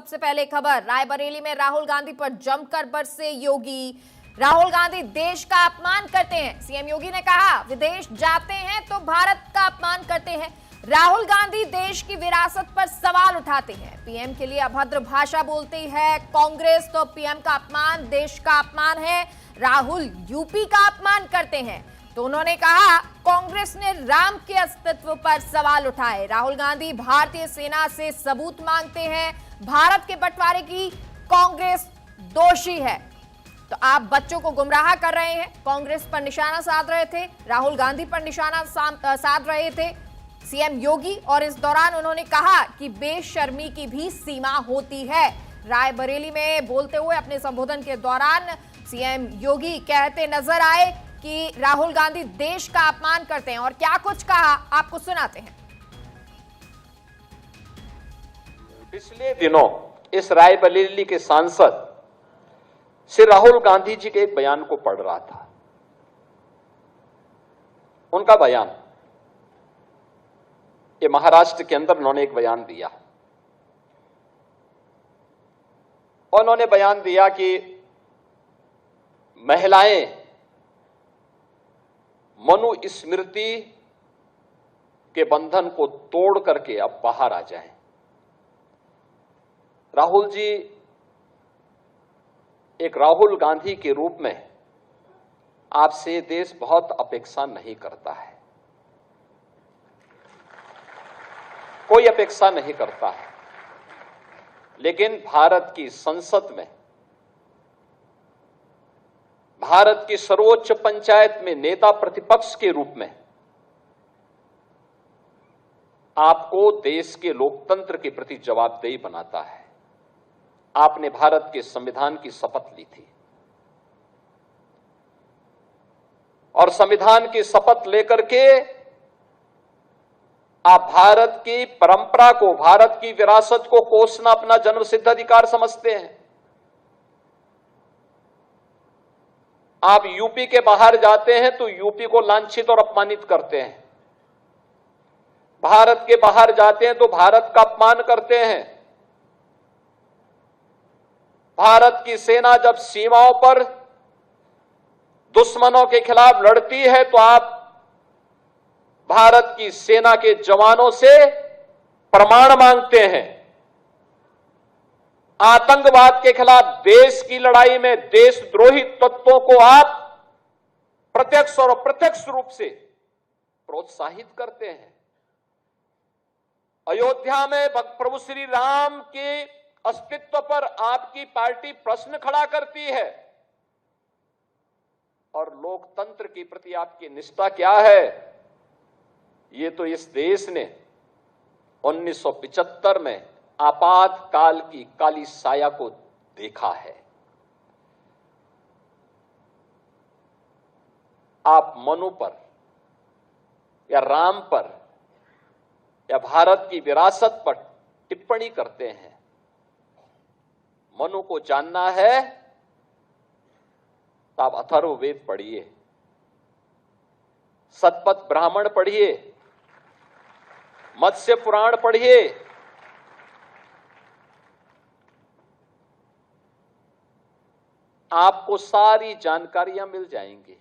सबसे पहले खबर, रायबरेली में राहुल गांधी पर जमकर बरसे योगी। राहुल गांधी देश का अपमान करते हैं। सीएम योगी ने कहा, विदेश जाते हैं तो भारत का अपमान करते हैं। राहुल गांधी देश की विरासत पर सवाल उठाते हैं। पीएम के लिए अभद्र भाषा बोलती है कांग्रेस, तो पीएम का अपमान देश का अपमान है। राहुल यूपी का अपमान करते हैं, तो उन्होंने कहा कांग्रेस ने राम के अस्तित्व पर सवाल उठाए। राहुल गांधी भारतीय सेना से सबूत मांगते हैं। भारत के बंटवारे की कांग्रेस दोषी है। तो आप बच्चों को गुमराह कर रहे हैं। कांग्रेस पर निशाना साध रहे थे, राहुल गांधी पर निशाना साध रहे थे सीएम योगी, और इस दौरान उन्होंने कहा कि बेशर्मी की भी सीमा होती है। रायबरेली में बोलते हुए अपने संबोधन के दौरान सीएम योगी कहते नजर आए कि राहुल गांधी देश का अपमान करते हैं, और क्या कुछ कहा आपको सुनाते हैं। पिछले दिनों इस रायबरेली के सांसद श्री राहुल गांधी जी के एक बयान को पढ़ रहा था। उनका बयान, ये महाराष्ट्र के अंदर उन्होंने एक बयान दिया, और उन्होंने बयान दिया कि महिलाएं मनुस्मृति के बंधन को तोड़ करके अब बाहर आ जाएं। राहुल जी एक राहुल गांधी के रूप में आपसे देश बहुत अपेक्षा नहीं करता है, कोई अपेक्षा नहीं करता है, लेकिन भारत की संसद में, भारत की सर्वोच्च पंचायत में नेता प्रतिपक्ष के रूप में आपको देश के लोकतंत्र के प्रति जवाबदेही बनाता है। आपने भारत के संविधान की शपथ ली थी, और संविधान की शपथ लेकर के आप भारत की परंपरा को, भारत की विरासत को कोसना अपना जन्मसिद्ध अधिकार समझते हैं। आप यूपी के बाहर जाते हैं तो यूपी को लांछित और अपमानित करते हैं। भारत के बाहर जाते हैं तो भारत का अपमान करते हैं। भारत की सेना जब सीमाओं पर दुश्मनों के खिलाफ लड़ती है तो आप भारत की सेना के जवानों से प्रमाण मांगते हैं। आतंकवाद के खिलाफ देश की लड़ाई में देशद्रोही तत्वों को आप प्रत्यक्ष और अप्रत्यक्ष रूप से प्रोत्साहित करते हैं। अयोध्या में प्रभु श्री राम के अस्तित्व पर आपकी पार्टी प्रश्न खड़ा करती है, और लोकतंत्र के प्रति आपकी निष्ठा क्या है, ये तो इस देश ने 1975 में आपातकाल की काली साया को देखा है। आप मनु पर या राम पर या भारत की विरासत पर टिप्पणी करते हैं। मनु को जानना है तो आप अथर्ववेद पढ़िए, शतपथ ब्राह्मण पढ़िए, मत्स्य पुराण पढ़िए। आपको सारी जानकारियां मिल जाएंगी।